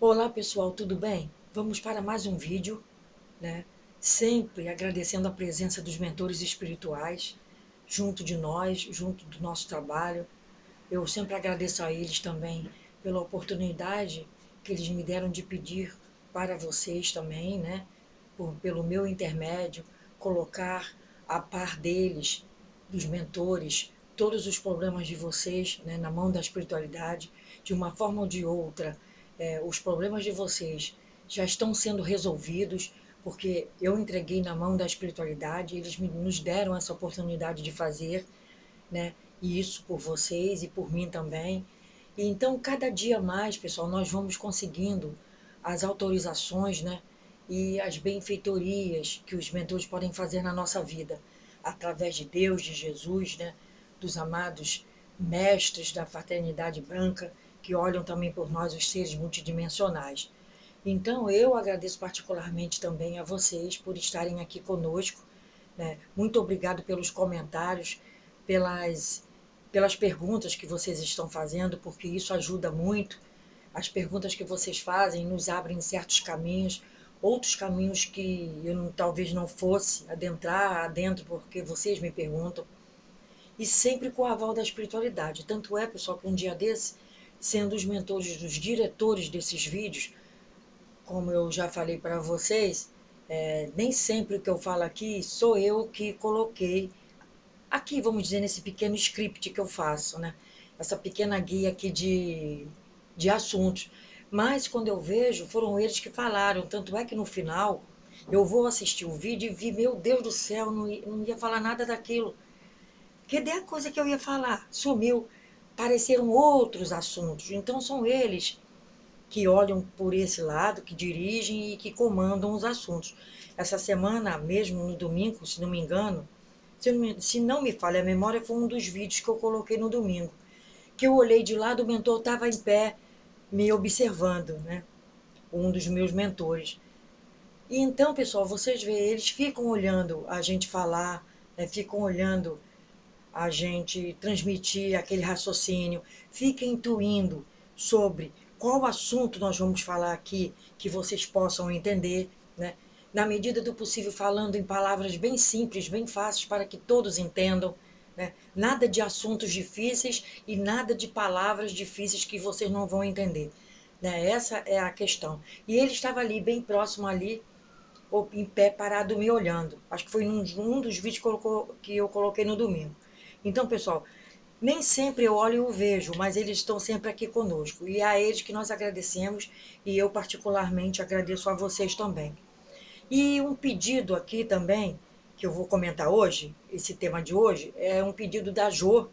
Olá pessoal, tudo bem? Vamos para mais um vídeo, né? Sempre agradecendo a presença dos mentores espirituais junto de nós, junto do nosso trabalho. Eu sempre agradeço a eles também pela oportunidade que eles me deram de pedir para vocês também, né? Pelo meu intermédio, colocar a par deles, dos mentores, todos os problemas de vocês, né, na mão da espiritualidade, de uma forma ou de outra. Os problemas de vocês já estão sendo resolvidos, porque eu entreguei na mão da espiritualidade, eles nos deram essa oportunidade de fazer, né? E isso por vocês e por mim também. E então, cada dia mais, pessoal, nós vamos conseguindo as autorizações, né? E as benfeitorias que os mentores podem fazer na nossa vida, através de Deus, de Jesus, né? Dos amados mestres da fraternidade branca, que olham também por nós, os seres multidimensionais. Então, eu agradeço particularmente também a vocês por estarem aqui conosco, né? Muito obrigado pelos comentários, pelas, pelas perguntas que vocês estão fazendo, porque isso ajuda muito. As perguntas que vocês fazem nos abrem certos caminhos, outros caminhos que eu talvez não fosse adentrar adentro, porque vocês me perguntam, e sempre com o aval da espiritualidade. Tanto é, pessoal, que um dia desse, sendo os mentores dos diretores desses vídeos, como eu já falei para vocês, nem sempre o que eu falo aqui sou eu que coloquei aqui, vamos dizer, nesse pequeno script que eu faço, né? Essa pequena guia aqui de assuntos. Mas quando eu vejo, foram eles que falaram. Tanto é que no final eu vou assistir o vídeo e vi, meu Deus do céu, não ia falar nada daquilo. Cadê a coisa que eu ia falar? Sumiu. Pareceram outros assuntos. Então são eles que olham por esse lado, que dirigem e que comandam os assuntos. Essa semana, mesmo no domingo, se não me engano, se não me falha a memória, foi um dos vídeos que eu coloquei no domingo, que eu olhei de lado, o mentor estava em pé, me observando, né? Um dos meus mentores. E então, pessoal, vocês veem, eles ficam olhando a gente falar, né? Ficam olhando a gente transmitir aquele raciocínio, fica intuindo sobre qual assunto nós vamos falar aqui, que vocês possam entender, né? Na medida do possível, falando em palavras bem simples, bem fáceis, para que todos entendam, né? Nada de assuntos difíceis e nada de palavras difíceis que vocês não vão entender, né? Essa é a questão. E ele estava ali, bem próximo ali, em pé, parado, me olhando. Acho que foi um dos vídeos que eu coloquei no domingo. Então, pessoal, nem sempre eu olho e o vejo, mas eles estão sempre aqui conosco. E é a eles que nós agradecemos, e eu particularmente agradeço a vocês também. E um pedido aqui também, que eu vou comentar hoje, esse tema de hoje, é um pedido da Jo.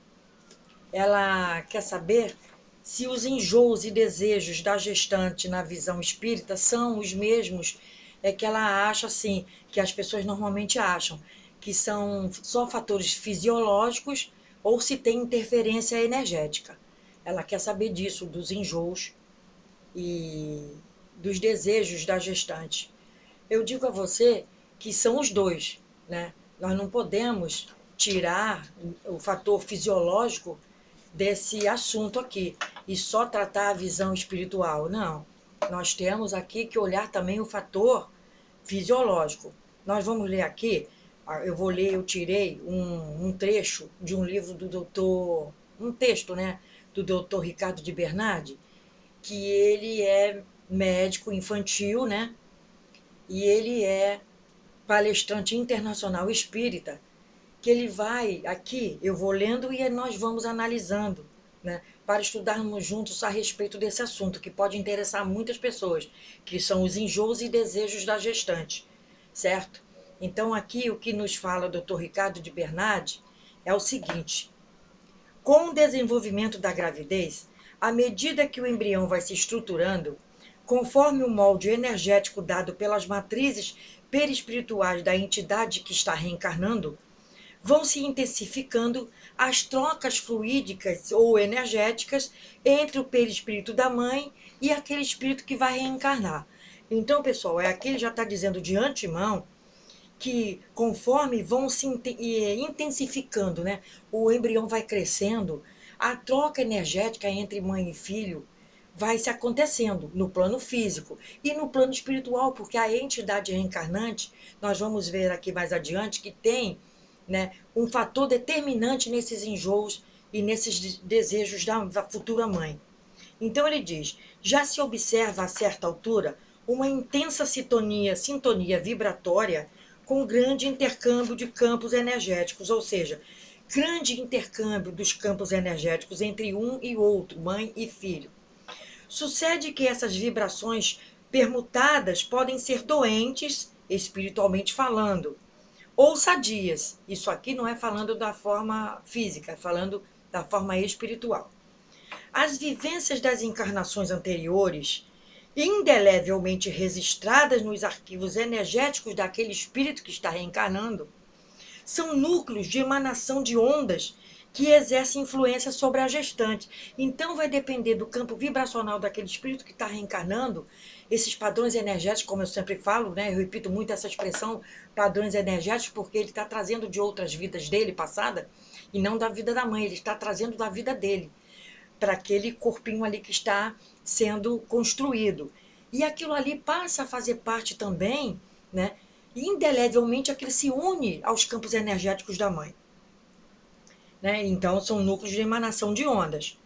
Ela quer saber se os enjoos e desejos da gestante na visão espírita são os mesmos que ela acha, assim, que as pessoas normalmente acham, que são só fatores fisiológicos ou se tem interferência energética. Ela quer saber disso, dos enjoos e dos desejos da gestante. Eu digo a você que são os dois, né? Nós não podemos tirar o fator fisiológico desse assunto aqui e só tratar a visão espiritual. Não. Nós temos aqui que olhar também o fator fisiológico. Nós vamos ler aqui, eu vou ler, eu tirei um trecho de um livro do doutor, um texto, né, do doutor Ricardo de Bernardi, que ele é médico infantil, né, e ele é palestrante internacional espírita, que ele vai, aqui eu vou lendo e nós vamos analisando, né, para estudarmos juntos a respeito desse assunto, que pode interessar muitas pessoas, que são os enjoos e desejos da gestante, certo? Então, aqui o que nos fala o Dr. Ricardo de Bernardi é o seguinte: com o desenvolvimento da gravidez, à medida que o embrião vai se estruturando, conforme o molde energético dado pelas matrizes perispirituais da entidade que está reencarnando, vão se intensificando as trocas fluídicas ou energéticas entre o perispírito da mãe e aquele espírito que vai reencarnar. Então, pessoal, aqui ele já está dizendo de antemão que conforme vão se intensificando, né, o embrião vai crescendo, a troca energética entre mãe e filho vai se acontecendo no plano físico e no plano espiritual, porque a entidade reencarnante, nós vamos ver aqui mais adiante, que tem, né, um fator determinante nesses enjoos e nesses desejos da futura mãe. Então ele diz, já se observa a certa altura uma intensa sintonia vibratória com grande intercâmbio de campos energéticos, ou seja, grande intercâmbio dos campos energéticos entre um e outro, mãe e filho. Sucede que essas vibrações permutadas podem ser doentes, espiritualmente falando, ou sadias. Isso aqui não é falando da forma física, é falando da forma espiritual. As vivências das encarnações anteriores, indelevelmente registradas nos arquivos energéticos daquele espírito que está reencarnando, são núcleos de emanação de ondas que exercem influência sobre a gestante. Então, vai depender do campo vibracional daquele espírito que está reencarnando, esses padrões energéticos, como eu sempre falo, né? Eu repito muito essa expressão, padrões energéticos, porque ele está trazendo de outras vidas dele, passada, e não da vida da mãe, ele está trazendo da vida dele, para aquele corpinho ali que está sendo construído. E aquilo ali passa a fazer parte também, né? Indelevelmente aquilo se une aos campos energéticos da mãe. Né? Então, são núcleos de emanação de ondas.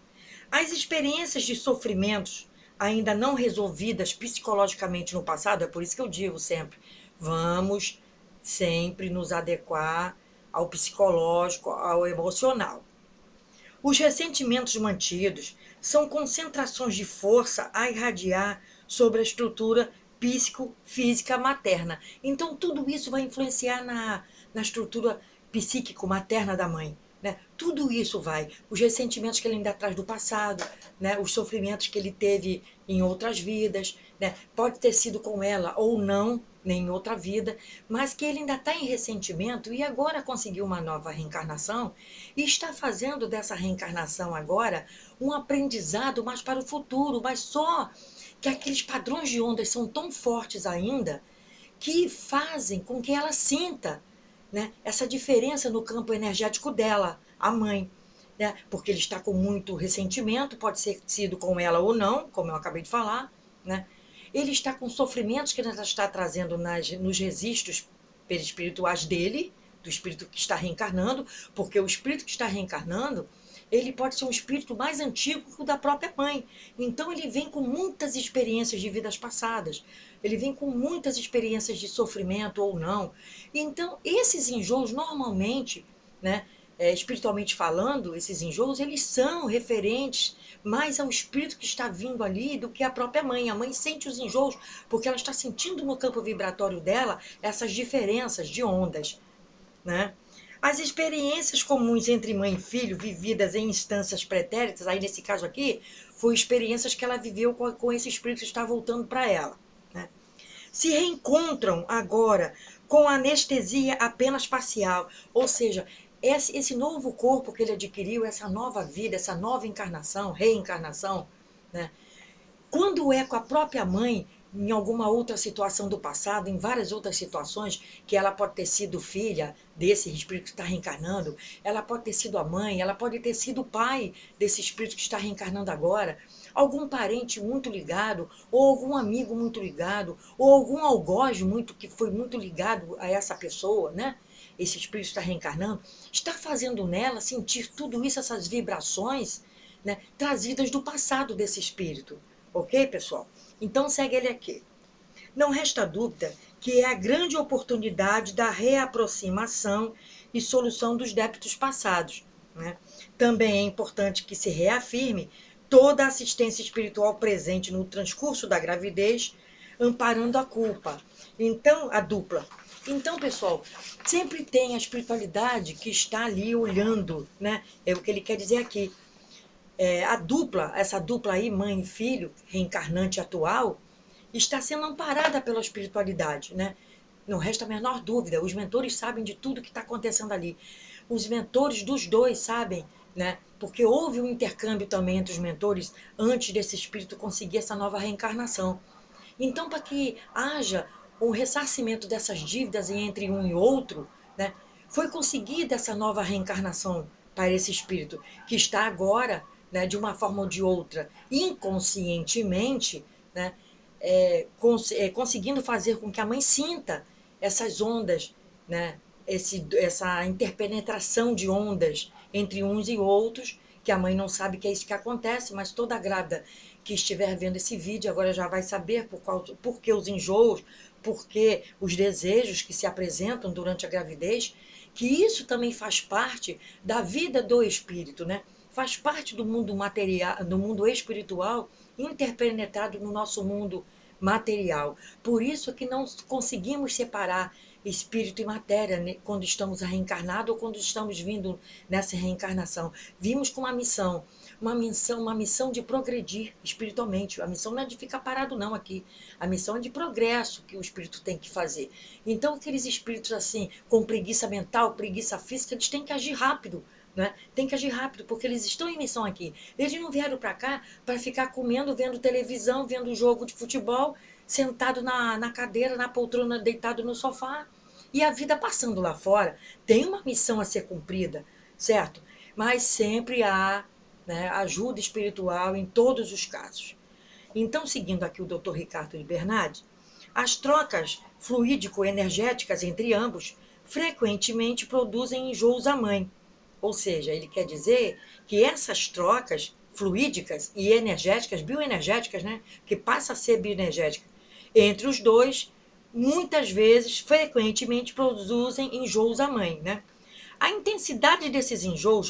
As experiências de sofrimentos ainda não resolvidas psicologicamente no passado, é por isso que eu digo sempre, vamos sempre nos adequar ao psicológico, ao emocional. Os ressentimentos mantidos são concentrações de força a irradiar sobre a estrutura psicofísica materna. Então, tudo isso vai influenciar na estrutura psíquico-materna da mãe. Né? Tudo isso vai. Os ressentimentos que ele ainda traz do passado, né? Os sofrimentos que ele teve em outras vidas, né? Pode ter sido com ela ou não, nem em outra vida, mas que ele ainda está em ressentimento e agora conseguiu uma nova reencarnação e está fazendo dessa reencarnação agora um aprendizado mais para o futuro, mas só que aqueles padrões de ondas são tão fortes ainda que fazem com que ela sinta, né, essa diferença no campo energético dela, a mãe. Né? Porque ele está com muito ressentimento, pode ser sido com ela ou não, como eu acabei de falar. Né? Ele está com sofrimentos que ela está trazendo nos registros perispirituais dele, do espírito que está reencarnando, porque o espírito que está reencarnando, ele pode ser um espírito mais antigo que o da própria mãe. Então ele vem com muitas experiências de vidas passadas, ele vem com muitas experiências de sofrimento ou não. Então, esses enjoos, normalmente, né, espiritualmente falando, esses enjoos, eles são referentes mais ao espírito que está vindo ali do que a própria mãe. A mãe sente os enjoos porque ela está sentindo no campo vibratório dela essas diferenças de ondas. Né? As experiências comuns entre mãe e filho, vividas em instâncias pretéritas, aí nesse caso aqui, foi experiências que ela viveu com esse espírito que está voltando para ela. Né? Se reencontram agora com anestesia apenas parcial, ou seja, esse novo corpo que ele adquiriu, essa nova vida, essa nova encarnação, reencarnação, né? Quando é com a própria mãe, em alguma outra situação do passado, em várias outras situações, que ela pode ter sido filha desse espírito que está reencarnando, ela pode ter sido a mãe, ela pode ter sido o pai desse espírito que está reencarnando agora, algum parente muito ligado, ou algum amigo muito ligado, ou algum algoz que foi muito ligado a essa pessoa, né? Esse espírito está reencarnando, está fazendo nela sentir tudo isso, essas vibrações, né, trazidas do passado desse espírito. Ok, pessoal? Então, segue ele aqui. Não resta dúvida que é a grande oportunidade da reaproximação e solução dos débitos passados. Né? Também é importante que se reafirme toda a assistência espiritual presente no transcurso da gravidez, amparando a culpa. Então, a dupla. Então, pessoal, sempre tem a espiritualidade que está ali olhando, né? É o que ele quer dizer aqui. Essa dupla aí, mãe e filho, reencarnante atual, está sendo amparada pela espiritualidade, né? Não resta a menor dúvida, os mentores sabem de tudo que está acontecendo ali. Os mentores dos dois sabem, né? Porque houve um intercâmbio também entre os mentores antes desse espírito conseguir essa nova reencarnação. Então, para que haja um ressarcimento dessas dívidas entre um e outro, né? Foi conseguida essa nova reencarnação para esse espírito, que está agora, né, de uma forma ou de outra, inconscientemente, né, conseguindo fazer com que a mãe sinta essas ondas, né, essa interpenetração de ondas entre uns e outros, que a mãe não sabe que é isso que acontece, mas toda grávida que estiver vendo esse vídeo agora já vai saber por que os enjoos, por que os desejos que se apresentam durante a gravidez, que isso também faz parte da vida do espírito, né? Faz parte do mundo material, do mundo espiritual, interpenetrado no nosso mundo material. Por isso que não conseguimos separar espírito e matéria, né, quando estamos reencarnados ou quando estamos vindo nessa reencarnação. Vimos com uma missão de progredir espiritualmente. A missão não é de ficar parado não aqui. A missão é de progresso que o espírito tem que fazer. Então, aqueles espíritos assim, com preguiça mental, preguiça física, eles têm que agir rápido. Né? Tem que agir rápido, porque eles estão em missão aqui. Eles não vieram para cá para ficar comendo, vendo televisão, vendo jogo de futebol, sentado na cadeira, na poltrona, deitado no sofá. E a vida passando lá fora tem uma missão a ser cumprida, certo? Mas sempre há, né, ajuda espiritual em todos os casos. Então, seguindo aqui o Dr. Ricardo de Bernardi, as trocas fluídico-energéticas entre ambos frequentemente produzem enjoos à mãe. Ou seja, ele quer dizer que essas trocas fluídicas e energéticas, bioenergéticas, né, que passa a ser bioenergética, entre os dois, muitas vezes, frequentemente produzem enjoos à mãe, né? A intensidade desses enjoos,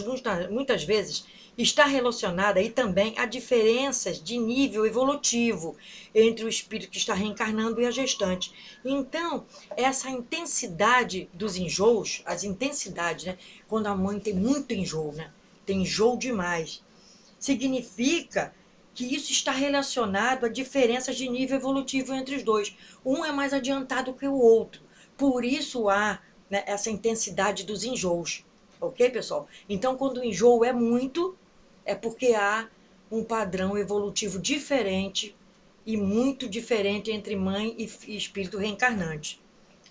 muitas vezes, está relacionada aí também a diferenças de nível evolutivo entre o espírito que está reencarnando e a gestante. Então, essa intensidade dos enjoos, as intensidades, né? Quando a mãe tem muito enjoo, né? Tem enjoo demais, significa que isso está relacionado a diferenças de nível evolutivo entre os dois. Um é mais adiantado que o outro. Por isso há, né, essa intensidade dos enjoos. Ok, pessoal? Então, quando o enjoo é muito, é porque há um padrão evolutivo diferente e muito diferente entre mãe e espírito reencarnante.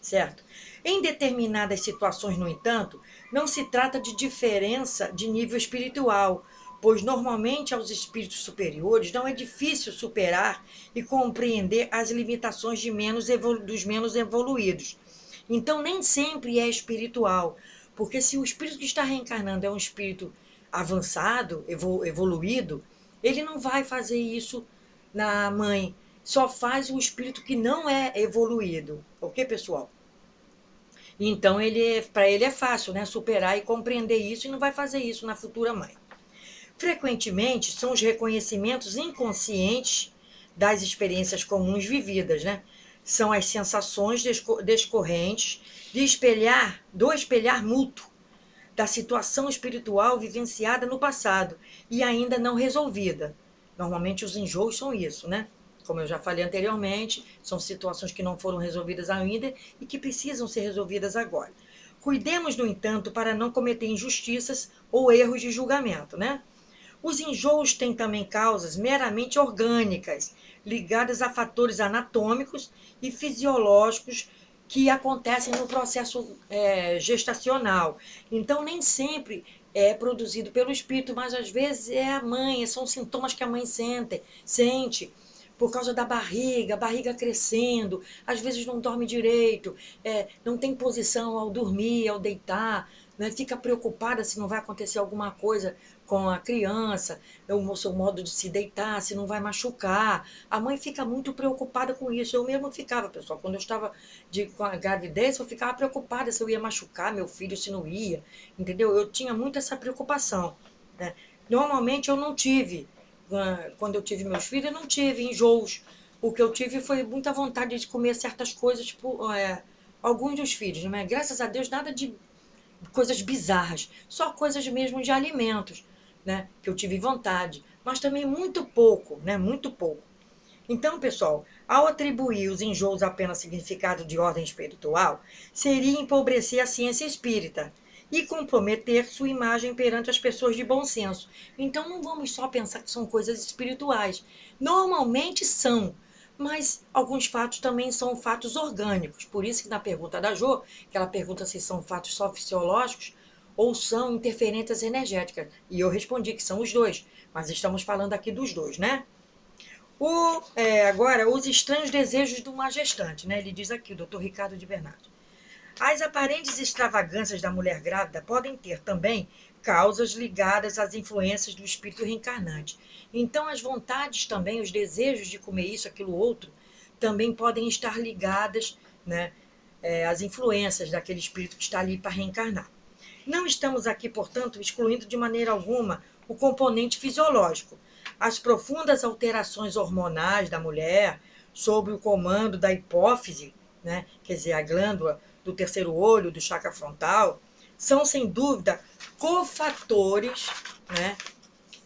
Certo? Em determinadas situações, no entanto, não se trata de diferença de nível espiritual, pois normalmente aos espíritos superiores não é difícil superar e compreender as limitações dos menos evoluídos. Então, nem sempre é espiritual, porque se o espírito que está reencarnando é um espírito avançado, evoluído, ele não vai fazer isso na mãe. Só faz o espírito que não é evoluído. Ok, pessoal? Então, para ele é fácil, né, superar e compreender isso e não vai fazer isso na futura mãe. Frequentemente, são os reconhecimentos inconscientes das experiências comuns vividas, né? São as sensações descorrentes do espelhar mútuo da situação espiritual vivenciada no passado e ainda não resolvida. Normalmente os enjoos são isso, né? Como eu já falei anteriormente, são situações que não foram resolvidas ainda e que precisam ser resolvidas agora. Cuidemos, no entanto, para não cometer injustiças ou erros de julgamento, né? Os enjoos têm também causas meramente orgânicas, ligadas a fatores anatômicos e fisiológicos que acontecem no processo gestacional. Então, nem sempre é produzido pelo espírito, mas às vezes é a mãe, são sintomas que a mãe sente por causa da barriga crescendo, às vezes não dorme direito, não tem posição ao dormir, ao deitar, né? Fica preocupada se não vai acontecer alguma coisa com a criança, o seu modo de se deitar, se não vai machucar. A mãe fica muito preocupada com isso. Eu mesmo ficava, pessoal, quando eu estava com a gravidez, eu ficava preocupada se eu ia machucar meu filho, se não ia, entendeu? Eu tinha muito essa preocupação, né? Normalmente eu não tive, quando eu tive meus filhos, eu não tive enjoos. O que eu tive foi muita vontade de comer certas coisas, tipo, alguns dos filhos, né? Graças a Deus, nada de coisas bizarras, só coisas mesmo de alimentos, né? Que eu tive vontade, mas também muito pouco, né? Muito pouco. Então, pessoal, ao atribuir os enjoos apenas significado de ordem espiritual, seria empobrecer a ciência espírita e comprometer sua imagem perante as pessoas de bom senso. Então, não vamos só pensar que são coisas espirituais. Normalmente são, mas alguns fatos também são fatos orgânicos. Por isso que na pergunta da Jo, que ela pergunta se são fatos só fisiológicos, ou são interferências energéticas? E eu respondi que são os dois, mas estamos falando aqui dos dois, né? Agora, os estranhos desejos de uma gestante, né? Ele diz aqui, o Dr. Ricardo de Bernardo. As aparentes extravagâncias da mulher grávida podem ter também causas ligadas às influências do espírito reencarnante. Então, as vontades também, os desejos de comer isso, aquilo, outro, também podem estar ligadas, né, às influências daquele espírito que está ali para reencarnar. Não estamos aqui, portanto, excluindo de maneira alguma o componente fisiológico. As profundas alterações hormonais da mulher, sob o comando da hipófise, né, quer dizer, a glândula do terceiro olho, do chakra frontal, são, sem dúvida, cofatores, né,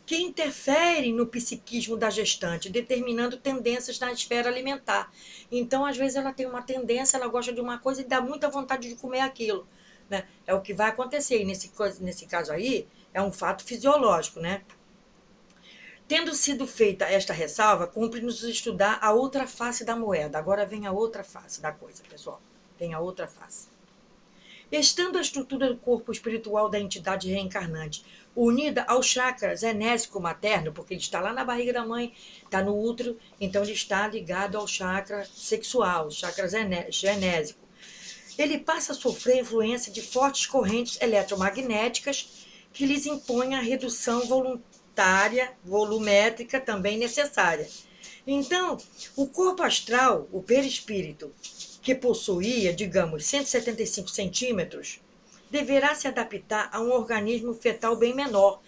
que interferem no psiquismo da gestante, determinando tendências na esfera alimentar. Então, às vezes, ela tem uma tendência, ela gosta de uma coisa e dá muita vontade de comer aquilo. Né? É o que vai acontecer. E nesse caso aí, é um fato fisiológico, né? Tendo sido feita esta ressalva, cumpre-nos estudar a outra face da moeda. Agora vem a outra face da coisa, pessoal. Vem a outra face. Estando a estrutura do corpo espiritual da entidade reencarnante unida ao chakra genésico materno, porque ele está lá na barriga da mãe, está no útero, então ele está ligado ao chakra sexual, chakra genésico. Ele passa a sofrer a influência de fortes correntes eletromagnéticas que lhes impõem a redução voluntária, volumétrica também necessária. Então, o corpo astral, o perispírito, que possuía, digamos, 175 centímetros, deverá se adaptar a um organismo fetal bem menor.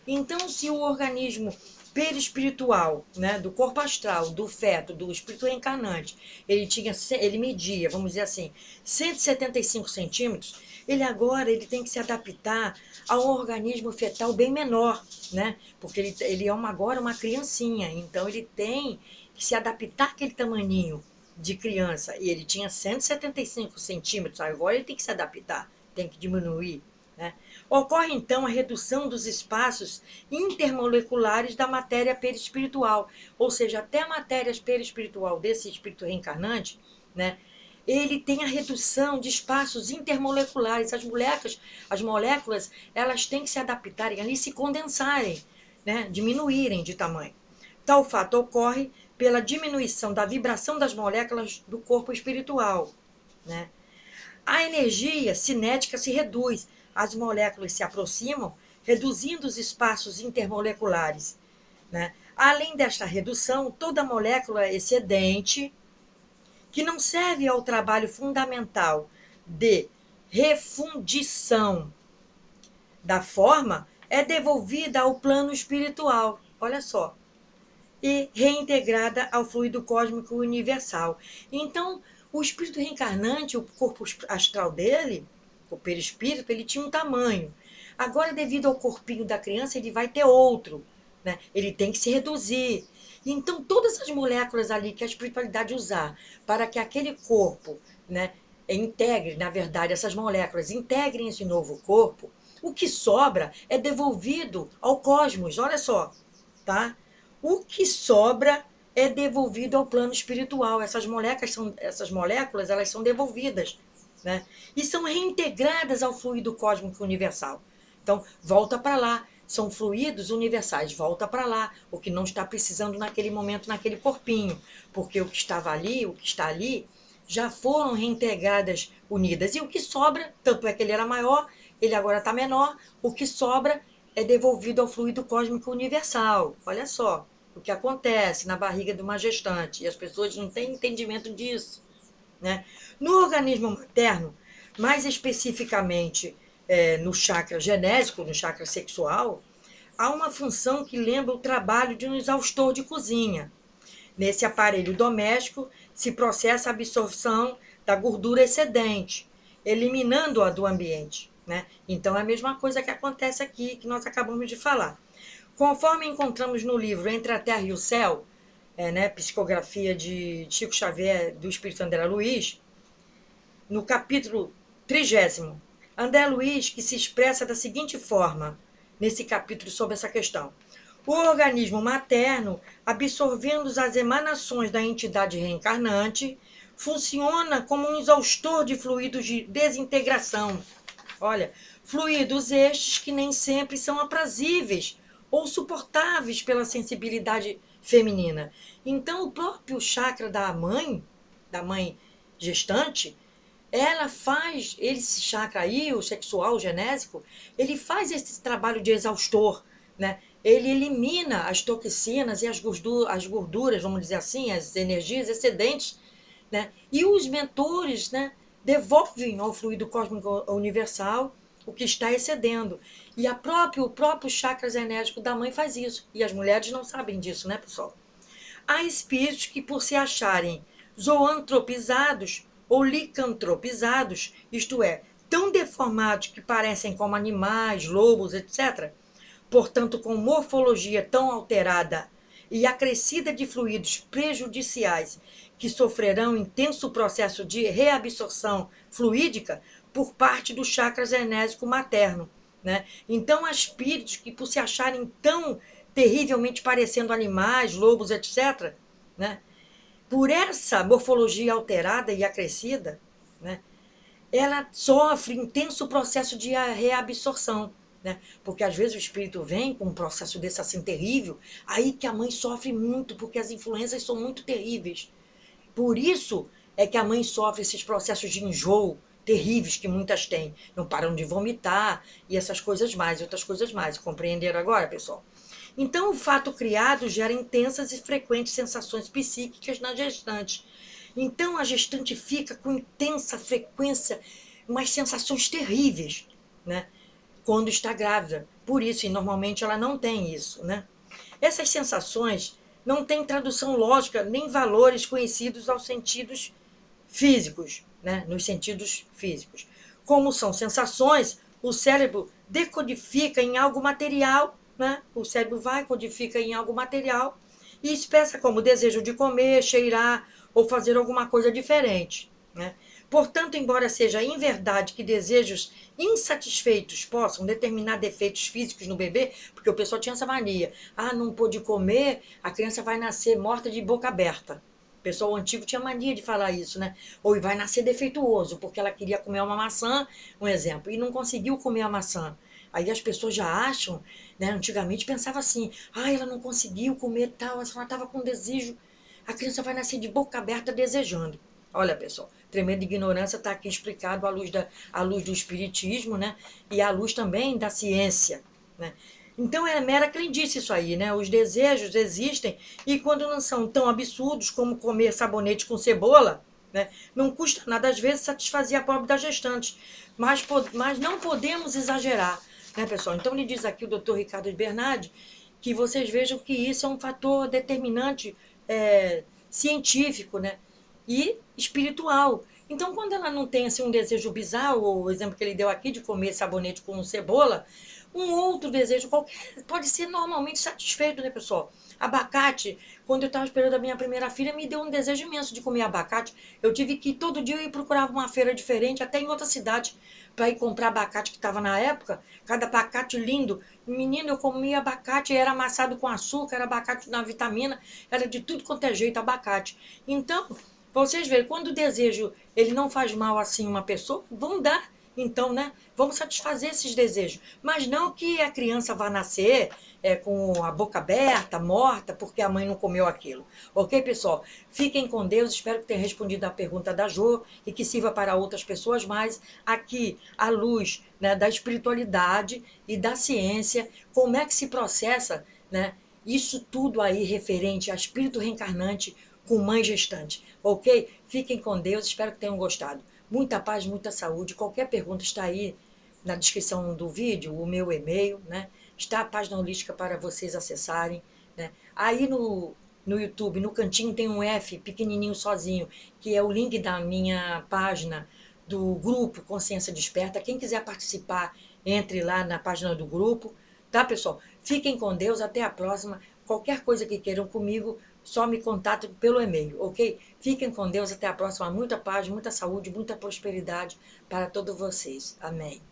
Então, se o organismo perispiritual, né, do corpo astral, do feto, do espírito reencarnante, ele media, vamos dizer assim, 175 centímetros, ele tem que se adaptar a um organismo fetal bem menor, né? Porque ele é agora uma criancinha, então ele tem que se adaptar àquele tamaninho de criança, e ele tinha 175 centímetros, agora ele tem que se adaptar, tem que diminuir, né? Ocorre, então, a redução dos espaços intermoleculares da matéria perispiritual, ou seja, até a matéria perispiritual desse espírito reencarnante, né, ele tem a redução de espaços intermoleculares. As moléculas, elas têm que se adaptarem ali, se condensarem, né, diminuírem de tamanho. Tal fato ocorre pela diminuição da vibração das moléculas do corpo espiritual, né? A energia cinética se reduz, as moléculas se aproximam, reduzindo os espaços intermoleculares, né? Além desta redução, toda molécula excedente, que não serve ao trabalho fundamental de refundição da forma, é devolvida ao plano espiritual. Olha só. E reintegrada ao fluido cósmico universal. Então, o espírito reencarnante, o corpo astral dele, o perispírito, ele tinha um tamanho. Agora, devido ao corpinho da criança, ele vai ter outro, né? Ele tem que se reduzir. Então, todas as moléculas ali que a espiritualidade usar para que aquele corpo, né, integre, na verdade, essas moléculas integrem esse novo corpo, o que sobra é devolvido ao cosmos, olha só, tá? O que sobra é devolvido ao plano espiritual. Essas moléculas, elas são devolvidas, né? E são reintegradas ao fluido cósmico universal. Então, volta para lá. São fluidos universais, volta para lá. O que não está precisando naquele momento, naquele corpinho. Porque o que estava ali, o que está ali, já foram reintegradas, unidas. E o que sobra, tanto é que ele era maior, ele agora está menor, o que sobra é devolvido ao fluido cósmico universal. Olha só o que acontece na barriga de uma gestante, e as pessoas não têm entendimento disso, né? No organismo materno, mais especificamente no chakra genésico, no chakra sexual, há uma função que lembra o trabalho de um exaustor de cozinha. Nesse aparelho doméstico se processa a absorção da gordura excedente, eliminando-a do ambiente, né? Então é a mesma coisa que acontece aqui, que nós acabamos de falar. Conforme encontramos no livro Entre a Terra e o Céu, né, psicografia de Chico Xavier, do Espírito André Luiz, no capítulo 30º, André Luiz, que se expressa da seguinte forma, nesse capítulo sobre essa questão. O organismo materno, absorvendo as emanações da entidade reencarnante, funciona como um exaustor de fluidos de desintegração. Olha, Fluidos estes que nem sempre são aprazíveis ou suportáveis pela sensibilidade feminina. Então, o próprio chakra da mãe gestante, ela faz, esse chakra aí, o sexual, o genésico, ele faz esse trabalho de exaustor, né? Ele elimina as toxinas e as gorduras, vamos dizer assim, as energias excedentes, né? E os mentores, né, devolvem ao fluido cósmico universal o que está excedendo. E o próprio chakra genético da mãe faz isso. E as mulheres não sabem disso, né, pessoal? Há espíritos que, por se acharem zoantropizados ou licantropizados, isto é, tão deformados que parecem como animais, lobos, etc., portanto, com morfologia tão alterada e acrescida de fluidos prejudiciais que sofrerão intenso processo de reabsorção fluídica por parte do chakra genésico materno, né? Então, há espíritos que, por se acharem tão terrivelmente parecendo animais, lobos, etc., né? Por essa morfologia alterada e acrescida, né? Ela sofre intenso processo de reabsorção, né? Porque às vezes o espírito vem com um processo desse assim terrível, aí que a mãe sofre muito, porque as influências são muito terríveis. Por isso é que a mãe sofre esses processos de enjoo terríveis que muitas têm. Não param de vomitar e essas coisas mais, outras coisas mais. Compreenderam agora, pessoal? Então, o fato criado gera intensas e frequentes sensações psíquicas na gestante. Então, a gestante fica com intensa frequência, umas sensações terríveis, né? Quando está grávida. Por isso, e normalmente ela não tem isso, né? Essas sensações não têm tradução lógica nem valores conhecidos aos sentidos físicos, né? Nos sentidos físicos. Como são sensações, o cérebro decodifica em algo material, né? O cérebro vai, codifica em algo material e expressa como desejo de comer, cheirar ou fazer alguma coisa diferente, né? Portanto, embora seja em verdade que desejos insatisfeitos possam determinar defeitos físicos no bebê, porque o pessoal tinha essa mania, não pôde comer, a criança vai nascer morta de boca aberta. O pessoal antigo tinha mania de falar isso, né? Ou vai nascer defeituoso, porque ela queria comer uma maçã, um exemplo, e não conseguiu comer a maçã. Aí as pessoas já acham, né? Antigamente pensava assim, ela não conseguiu comer tal, ela estava com desejo, a criança vai nascer de boca aberta desejando. Olha, pessoal, tremenda ignorância está aqui explicado à luz do espiritismo, né? E à luz também da ciência, né? Então é mera crendice isso aí, né? Os desejos existem e quando não são tão absurdos como comer sabonete com cebola, né? Não custa nada, às vezes, satisfazer a pobre da gestante. Mas não podemos exagerar, né, pessoal? Então, ele diz aqui o doutor Ricardo Bernardi que vocês vejam que isso é um fator determinante científico, né? E espiritual. Então, quando ela não tem assim, um desejo bizarro, o exemplo que ele deu aqui de comer sabonete com cebola, um outro desejo qualquer pode ser normalmente satisfeito, né, pessoal? Abacate, quando eu estava esperando a minha primeira filha, me deu um desejo imenso de comer abacate. Eu tive que todo dia eu ir procurar uma feira diferente, até em outra cidade, para ir comprar abacate que estava na época. Cada abacate lindo. Menino, eu comia abacate, era amassado com açúcar, era abacate na vitamina, era de tudo quanto é jeito abacate. Então, vocês veem, quando o desejo ele não faz mal assim uma pessoa, vão dar. Então, né? Vamos satisfazer esses desejos. Mas não que a criança vá nascer com a boca aberta, morta, porque a mãe não comeu aquilo. Ok, pessoal? Fiquem com Deus. Espero que tenha respondido a pergunta da Jo e que sirva para outras pessoas mais. Aqui, à luz, né, da espiritualidade e da ciência, como é que se processa, né, isso tudo aí referente a espírito reencarnante com mãe gestante. Ok? Fiquem com Deus. Espero que tenham gostado. Muita paz, muita saúde. Qualquer pergunta está aí na descrição do vídeo, o meu e-mail, né? Está a página holística para vocês acessarem, né? Aí no YouTube, no cantinho tem um F pequenininho sozinho, que é o link da minha página do grupo Consciência Desperta. Quem quiser participar, entre lá na página do grupo, tá, pessoal? Fiquem com Deus, até a próxima. Qualquer coisa que queiram comigo, só me contatem pelo e-mail, ok? Fiquem com Deus, até a próxima. Muita paz, muita saúde, muita prosperidade para todos vocês. Amém.